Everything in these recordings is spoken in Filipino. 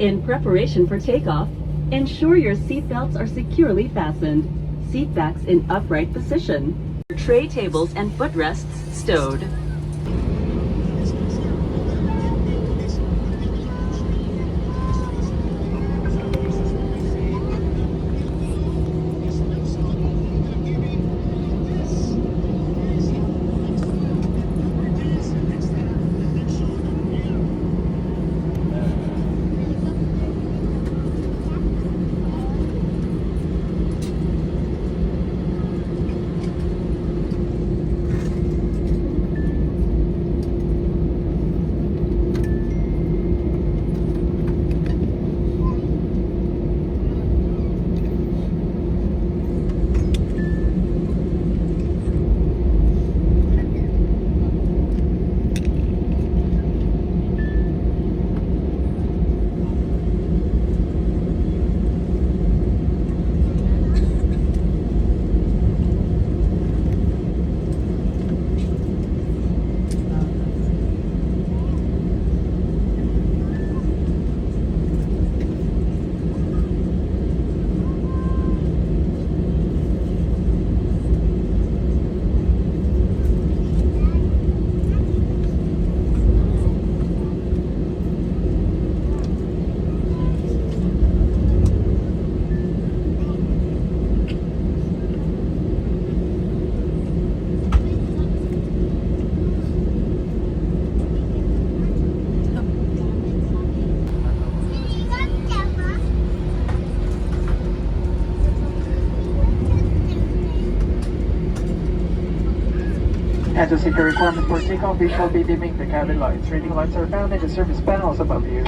In preparation for takeoff, ensure your seatbelts are securely fastened, seatbacks in upright position, tray tables and footrests stowed. And to secure requirement for takeoff, we shall be dimming the cabin lights. Reading lights are found in the service panels above you.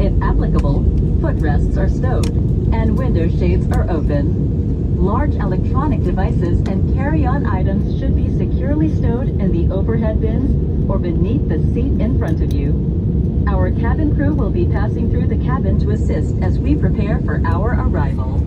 If applicable, footrests are stowed and window shades are open. Large electronic devices and carry-on items should be securely stowed in the overhead bins or beneath the seat in front of you. Our cabin crew will be passing through the cabin to assist as we prepare for our arrival.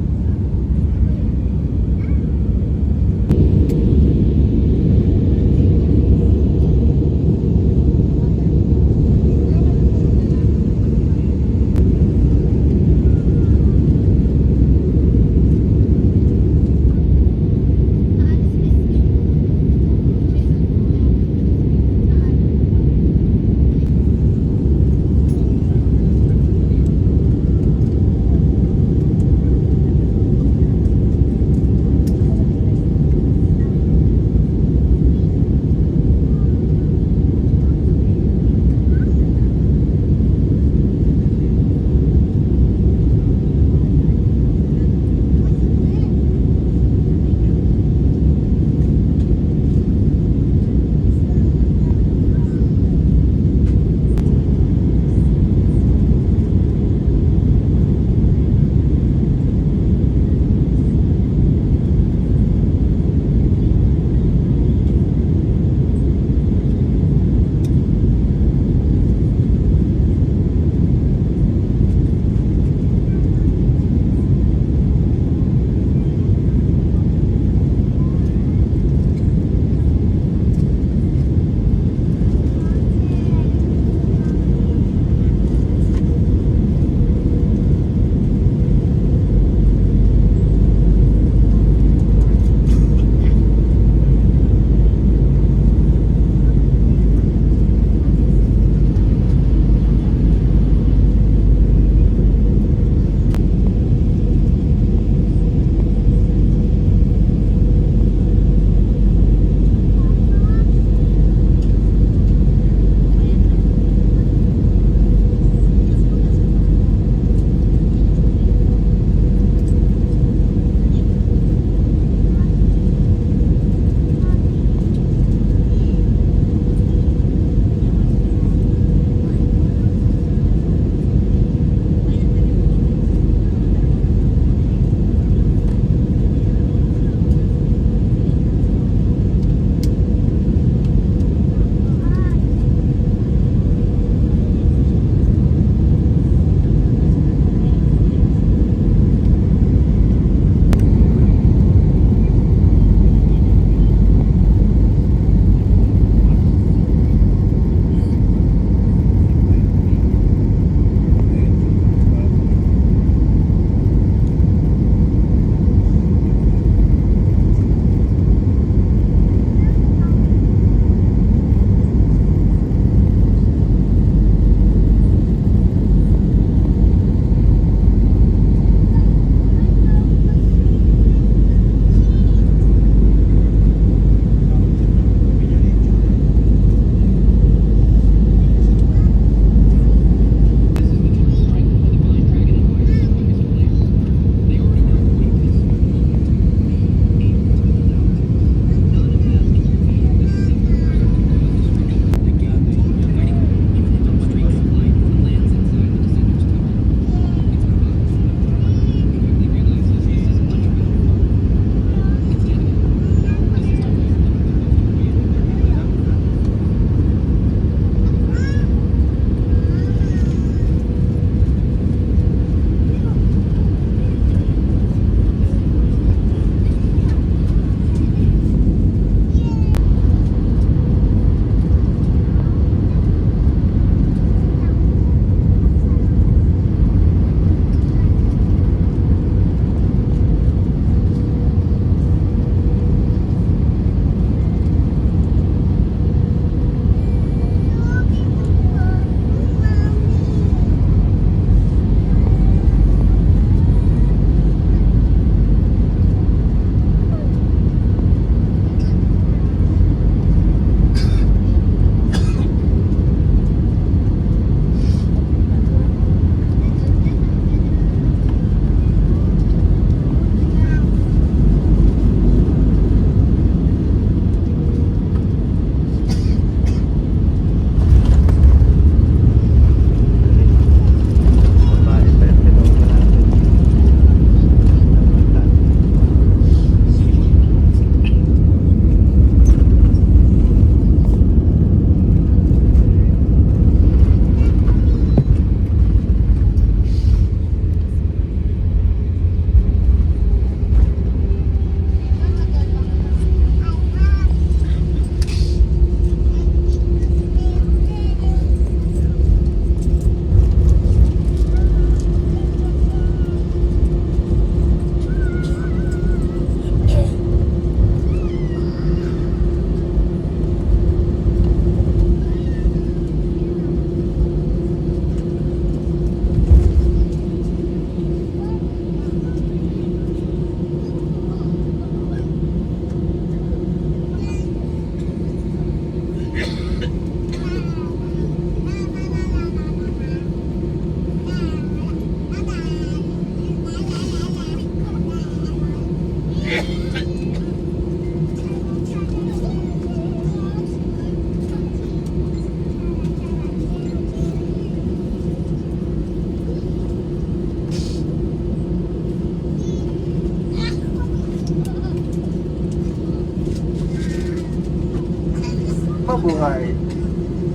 Mabuhay.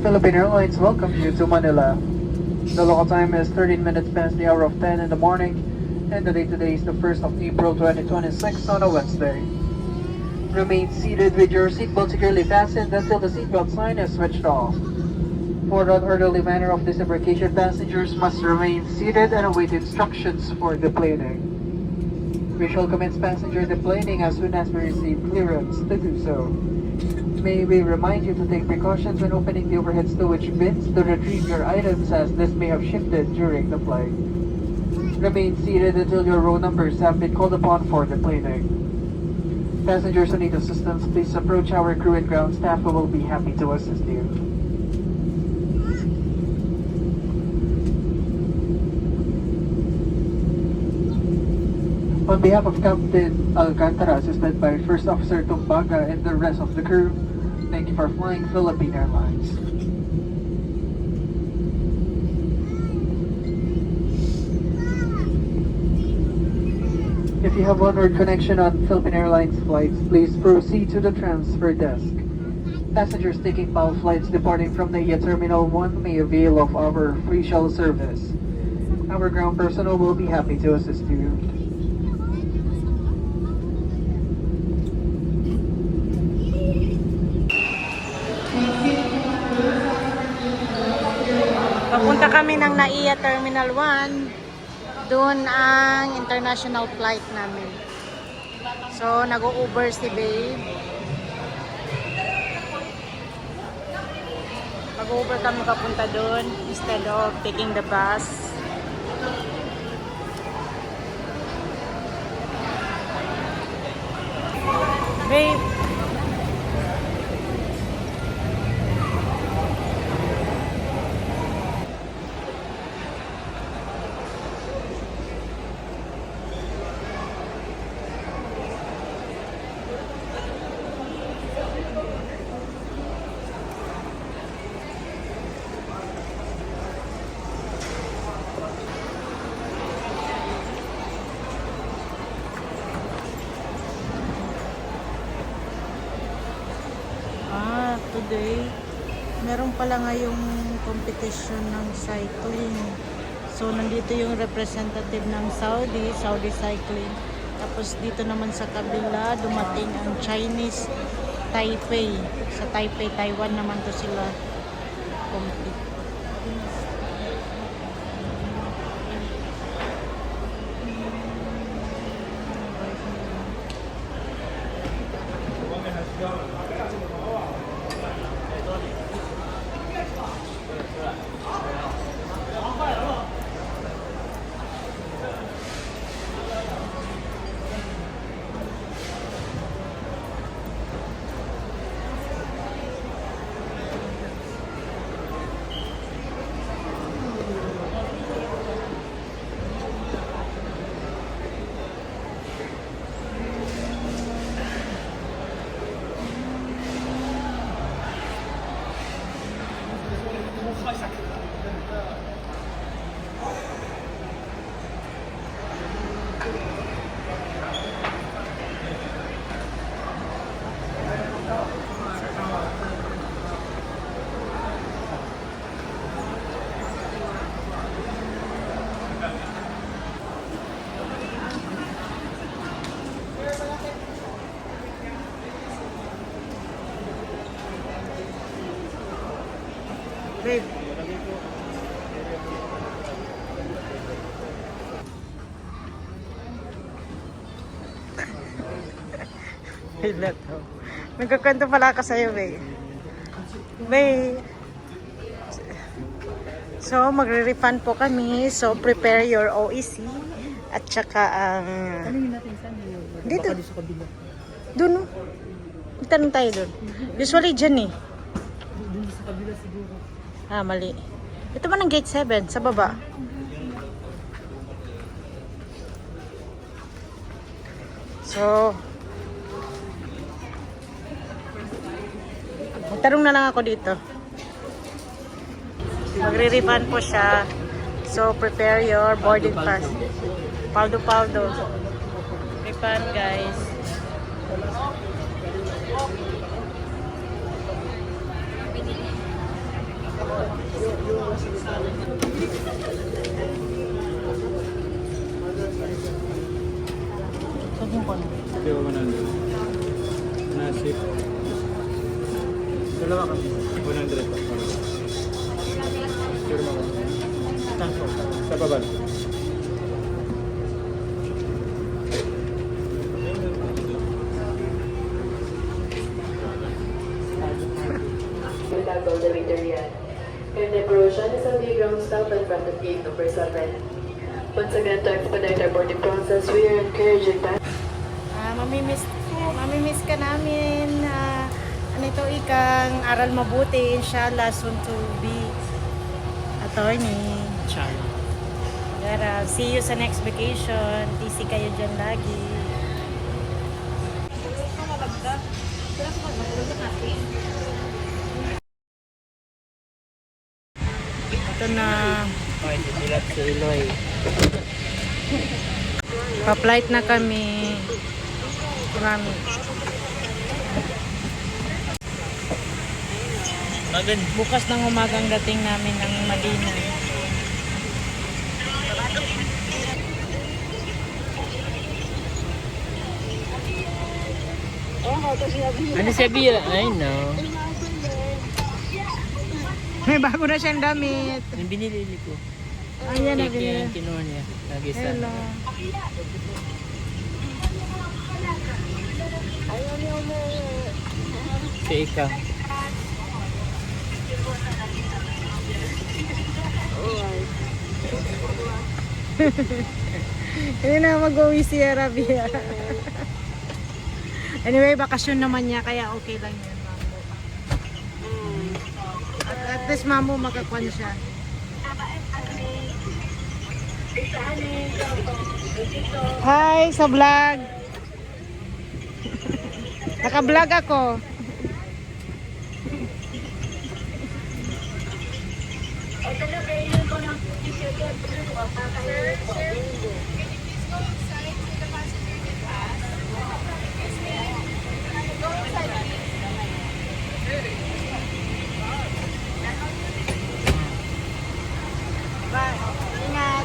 Philippine Airlines welcomes you to Manila. The local time is 13 minutes past the hour of 10 in the morning, and the date today is the 1st of April 2026 on a Wednesday. Remain seated with your seatbelt securely fastened until the seatbelt sign is switched off. For an orderly manner of disembarkation, passengers must remain seated and await instructions for deplaning. We shall commence passenger deplaning as soon as we receive clearance to do so. May we remind you to take precautions when opening the overhead stowage bins to retrieve your items, as this may have shifted during the flight. Remain seated until your row numbers have been called upon for deplaning. Passengers who need assistance, please approach our crew and ground staff who will be happy to assist you. On behalf of Captain Alcantara, assisted by First Officer Tumbaga and the rest of the crew, thank you for flying Philippine Airlines. If you have onward connection on Philippine Airlines flights, please proceed to the transfer desk. Passengers taking PAL flights departing from NAIA Terminal 1 may avail of our free shuttle service. Our ground personnel will be happy to assist you. Papunta kami ng NAIA Terminal 1. Doon ang international flight namin. So, nag-Uber si babe. Mag-Uber kami papunta doon instead of taking the bus. Babe, today, meron pala ngayong competition ng cycling. So, nandito yung representative ng Saudi Cycling. Tapos, dito naman sa kabila, dumating ang Chinese Taipei. Sa Taipei, Taiwan naman to sila compete. Babe. Hila to. Nagkakwento pala ako sa'yo, babe. Babe. So, magre-refund po kami. So, prepare your OEC. At saka ang... Tanungin natin saan yun? Dito. Baka sa kabila. Doon, no? Magtanong tayo doon. Usually, dyan eh. Doon sa kabila siguro. Ah, mali. Ito man ang gate 7, sa baba. So, magtanong na lang ako dito. Magre-refund po siya. So, prepare your boarding pass. Paldo. Refund, guys. Sabihin ko na. Kaya 100. Nasip. Dalawa kami. 100 pa. Sure mo ka. Sa babal. Without all the way to Riyadh. If the corrosion is on the ground, stop in front of gate number 7. Once again, to expedite our boarding process, we are encouraging that. Mamimiss ka namin. Ano ito, ikang aral mabuti. Inshallah, soon to be attorney. Inshallah. Pero, see you sa next vacation. TC kayo dyan lagi. Ito na. Okay, dilat sa Iloy. Pa-flight na kami. Marami. Maganda. Bukas ng umagang dating namin ng Madina. Ano sabi? I know. May bago na siyang damit. Yung binili ko. Ayan na Cake binili. yung kinuha niya. Lagi sa... Hello. Si ikaw. Hindi na mag-uwi si Arabia. Anyway, bakasyon naman niya, kaya okay lang yun, Mambo. At least, Mambo, magkakwan siya. Hi, sa vlog. Naka-vlog ako. Bye. Ingat.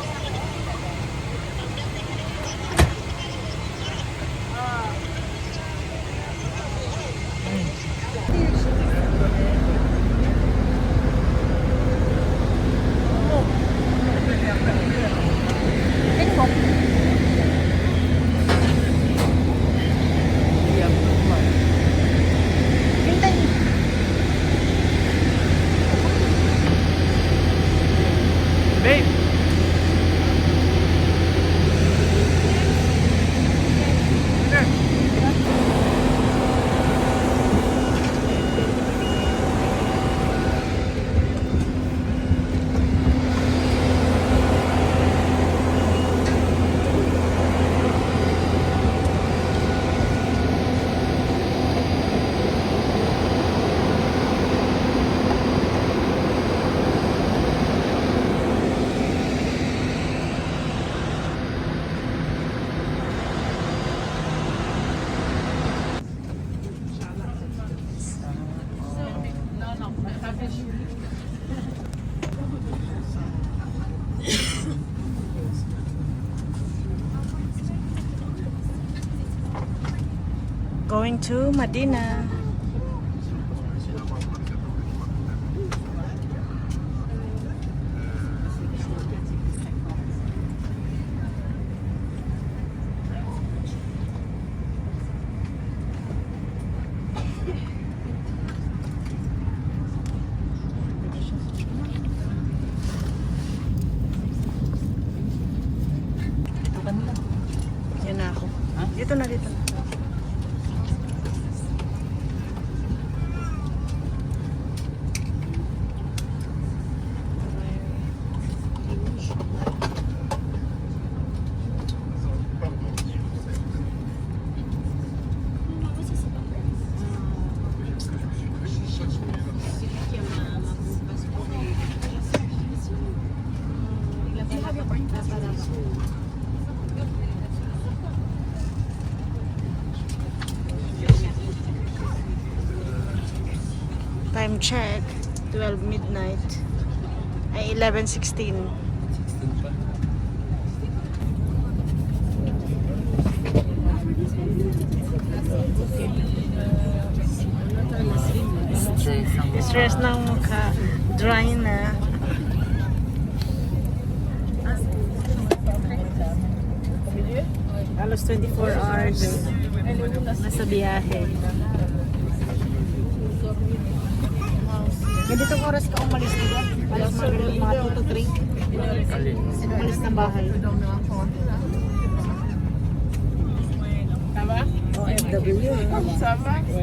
Babe! Going to Medina. Yan na ako. Dito na, dito na. Time check. 12 midnight. Ay, 11:16. 16 pa. Stress ang Stress ng mukha. Dry na. Halos 24 hours nasa biyahe. Ganito oras ka umalis dito? Alas mga 2 to 3? alin. Umalis ng bahay. OFW. So guys,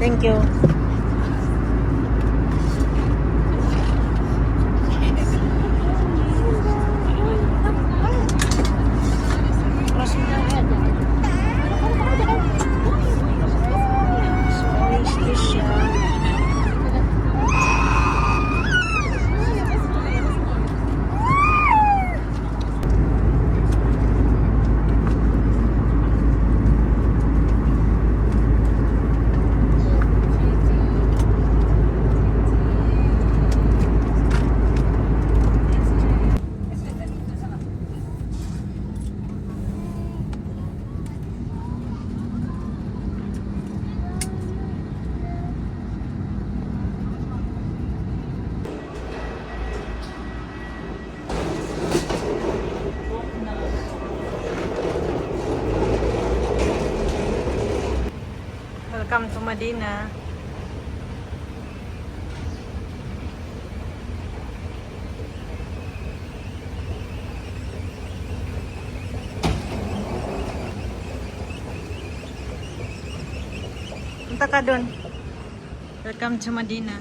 thank you. Cross mo na yan. So, orange fish siya. Welcome to Medina. Punta ka dun. Welcome to Medina.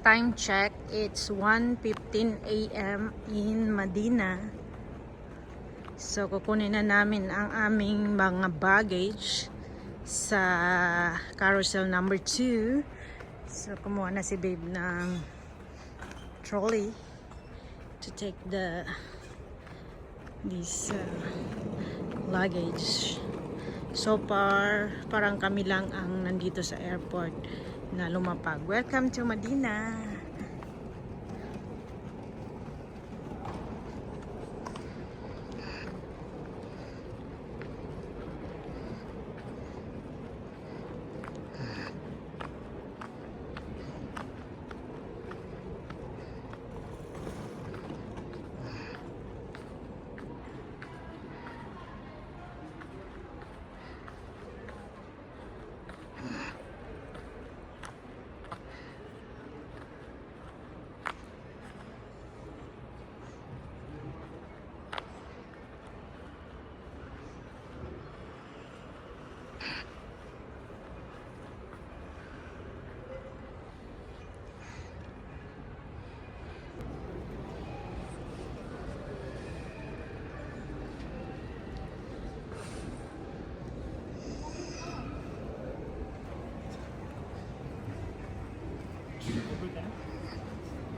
Time check, it's 1:15 a.m. in Medina. So, kukunin na namin ang aming mga baggage sa carousel number 2. So, kumuha na si babe ng trolley to take this luggage. So far, parang kami lang ang nandito sa airport na lumapag. Welcome to Medina!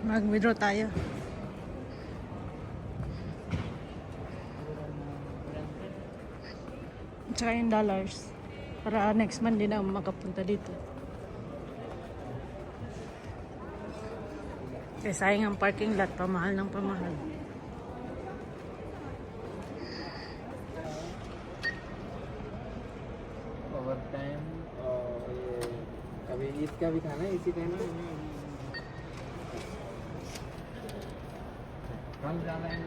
Mag-withdraw tayo. Tsaka yung dollars. Para next month din na makapunta dito. Kasi sayang ang parking lot. Pamahal ng pamahal. Over time और ये कभी ईद का भी था ना इसी टाइम में हम ज़्यादा है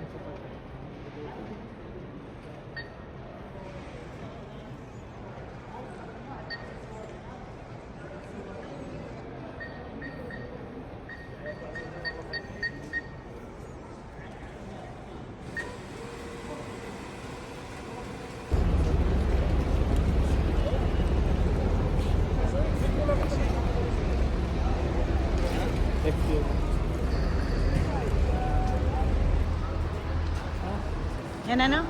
Yan ano?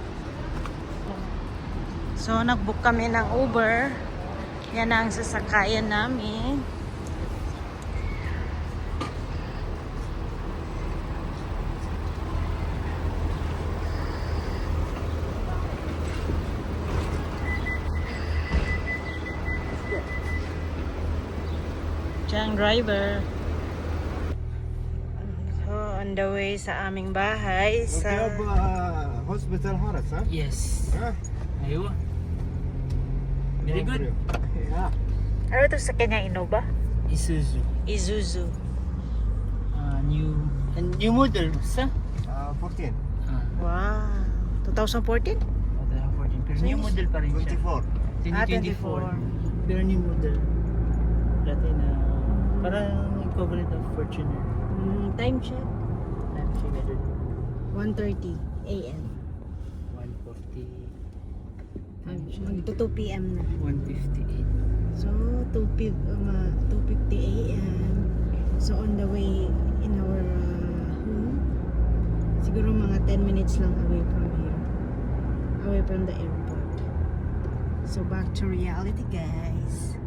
So, nag-book kami ng Uber. Yan ang sasakayan namin. Siya ang driver. So, on the way sa aming bahay. Sa... hospital Haras, ha? Yes أيوة very good Yeah. Ano ito sa kanya, Innova? Isuzu Isuzu. new model sa 14. Wow. 2014? 14 pero new model pa rin siya 2024 pero new model dati na parang equivalent of Fortuner Time check. time siya medyo 1:30 a.m. 140 Magto 2 p.m. na. 158 So, 2:50 a.m. So, on the way in our home, siguro mga 10 minutes lang away from here. Away from the airport. So, back to reality, guys.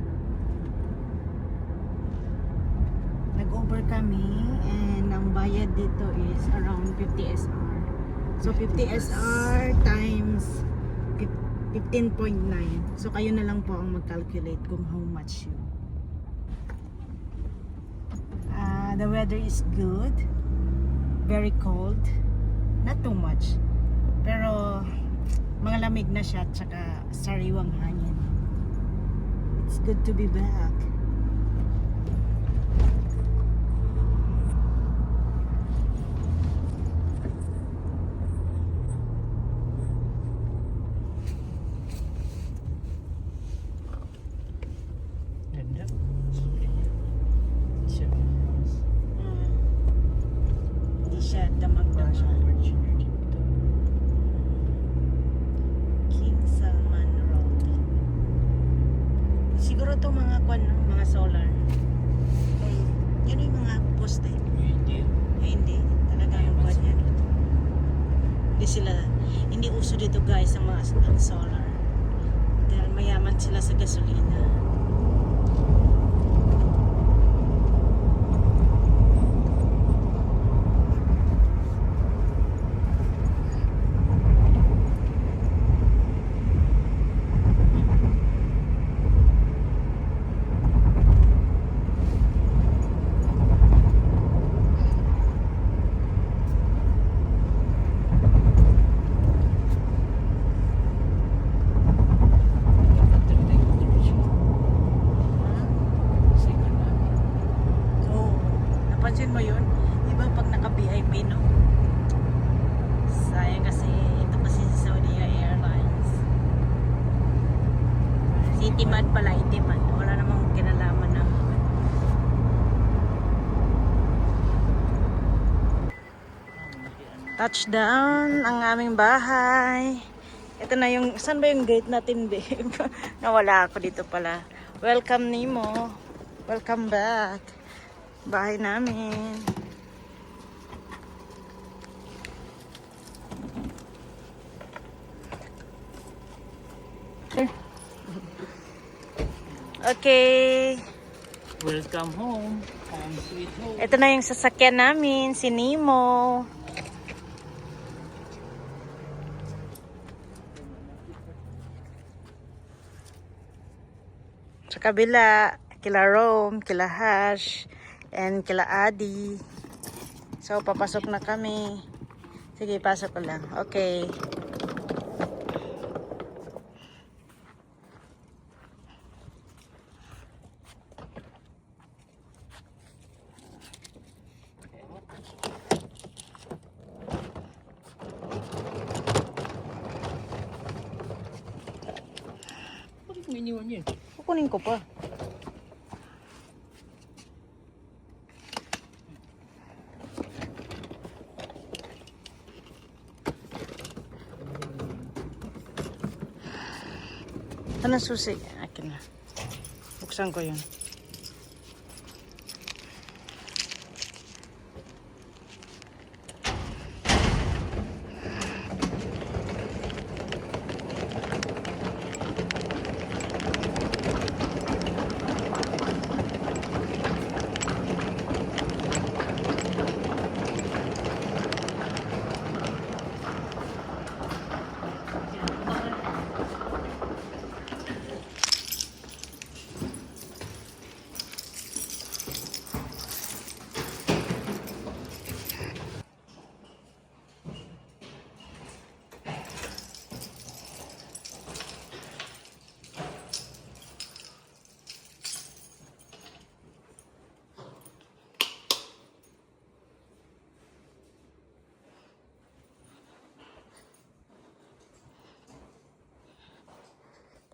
Nag-Uber kami and ang bayad dito is around 50 SR. So, 50 SR times 15.9. So, kayo na lang po ang mag-calculate kung how much yun. The weather is good. Very cold. Not too much. Pero, mga lamig na siya at saka sariwang hangin. It's good to be back. ganda siya Hindi siya damag-damag. Fortuner dito King Salman Road. Siguro to mga mga solar. Yun yung mga poste. hindi Hindi. Talaga yung kwan yan. Hindi uso dito guys ang mga ang solar. Dahil mayaman sila sa gasolina. Napansin mo yun? Di ba pag naka-VIP, no? Sayang kasi ito kasi sa Saudi Airlines. Si Itimad pala, Itimad. Wala namang kinalaman na. Touchdown ang aming bahay. Ito na yung, saan ba yung gate natin, babe? Nawala ako dito pala. Welcome, Nemo. Welcome back. Bahay namin. Okay. Welcome home. Home sweet home. Ito na yung sasakyan namin, si Nemo. Sa kabila, kila Rome, kila Hash, and kila Adi. So, papasok na kami. Sige, pasok ko lang. Okay. Bakit mo iniwan yun? Kukunin ko pa. Ano susi? Akin na. Buksan ko yun.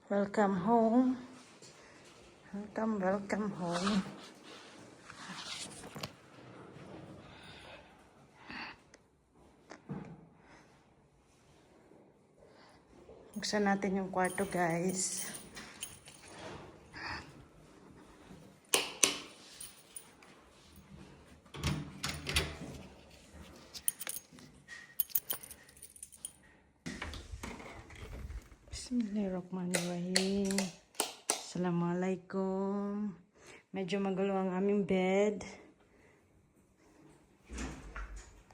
Welcome home. Welcome home. Buksan natin yung kwarto, guys. Bismillahirrahmanirrahim. Assalamualaikum. Medyo magulo ang aming bed.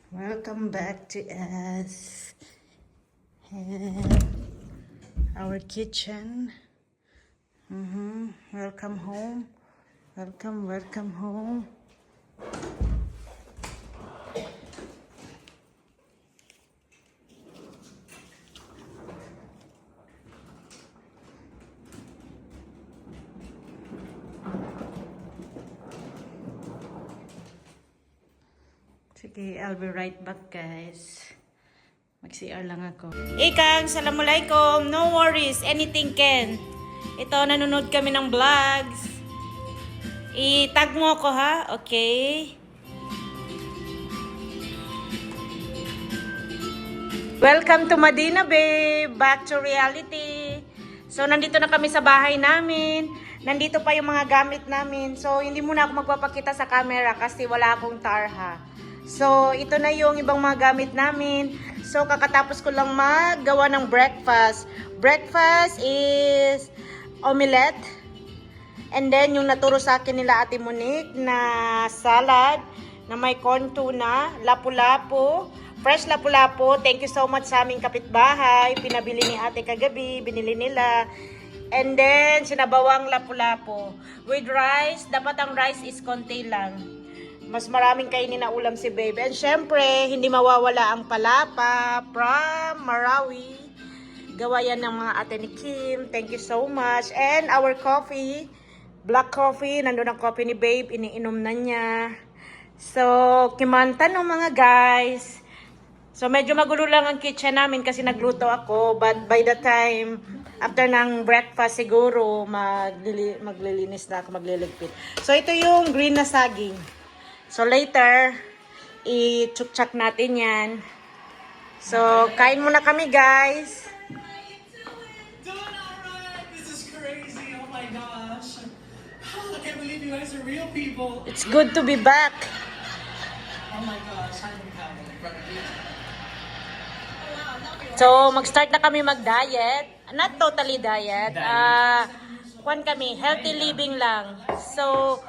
Welcome back to us. And our kitchen. Welcome home. Welcome home. Sige, I'll be right back, guys. Mag-CR lang ako. Ikang, assalamualaikum. No worries, anything can. Ito, nanonood kami ng vlogs. I-tag mo ako, ha? Okay. Welcome to Medina, babe. Back to reality. So, nandito na kami sa bahay namin. Nandito pa yung mga gamit namin. So, hindi muna ako magpapakita sa camera kasi wala akong tarha. So, ito na yung ibang mga gamit namin. So, kakatapos ko lang maggawa ng breakfast. Breakfast is omelette. And then, yung naturo sa akin nila Ate Monique na salad na may corn tuna, lapu-lapu, fresh lapu-lapu. Thank you so much sa aming kapitbahay. Pinabili ni ate kagabi, binili nila. And then, sinabawang lapu-lapu. With rice, dapat ang rice is konti lang. Mas maraming kainin na ulam si babe. And syempre, hindi mawawala ang palapa from Marawi. Gawa yan ng mga ate ni Kim. Thank you so much. And our coffee, black coffee. Nandun ang coffee ni babe. Iniinom na niya. So, kimanta no mga guys. So, medyo magulo lang ang kitchen namin kasi nagluto ako. But by the time, after ng breakfast siguro, maglilinis na ako, magliligpit. So, ito yung green na saging. So, later, i-chuk-chak natin yan. So, kain muna kami, guys. Doing alright! This is crazy! Oh my gosh! I can't believe you guys are real people! It's good to be back. Oh my gosh, I'm having So, mag-start na kami mag-diet. Not totally diet. Kwan kami, healthy living lang. So,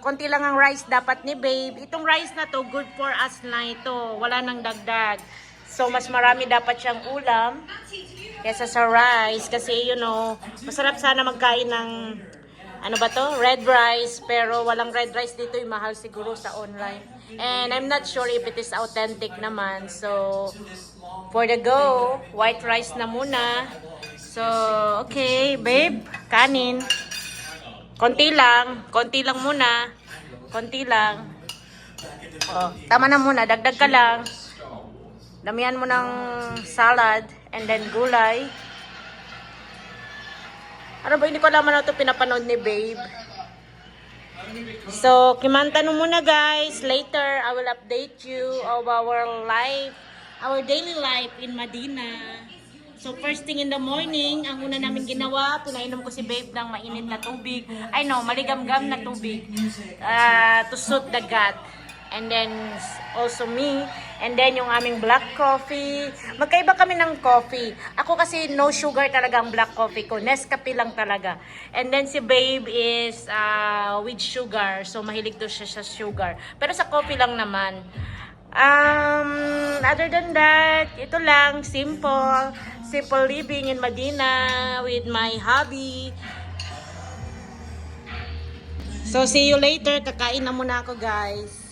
konti lang ang rice dapat ni babe. Itong rice na to, good for us na ito. Wala nang dagdag. So, mas marami dapat siyang ulam kesa sa rice. Kasi, you know, masarap sana magkain ng, ano ba to? Red rice. Pero walang red rice dito. Yung mahal siguro sa online. And I'm not sure if it is authentic naman. So, for the go, white rice na muna. So, okay, babe, kanin. Konti lang muna. Konti lang. Oh, tama na muna, dagdag ka lang. Damihan mo ng salad and then gulay. Ano ba, hindi ko alam ano ito pinapanood ni babe. So, kimanta no muna guys. Later, I will update you of our life, our daily life in Medina. So, first thing in the morning, ang una namin ginawa, pinainom ko si babe ng mainit na tubig. I know, maligam-gam na tubig. To soothe the gut. And then, also me. And then, yung aming black coffee. Magkaiba kami ng coffee. Ako kasi no sugar talaga ang black coffee ko. Nescafe lang talaga. And then, si babe is with sugar. So, mahilig to siya sa sugar. Pero sa coffee lang naman. Other than that, ito lang, simple living in Medina with my hubby. So, see you later. Kakain na muna ako, guys.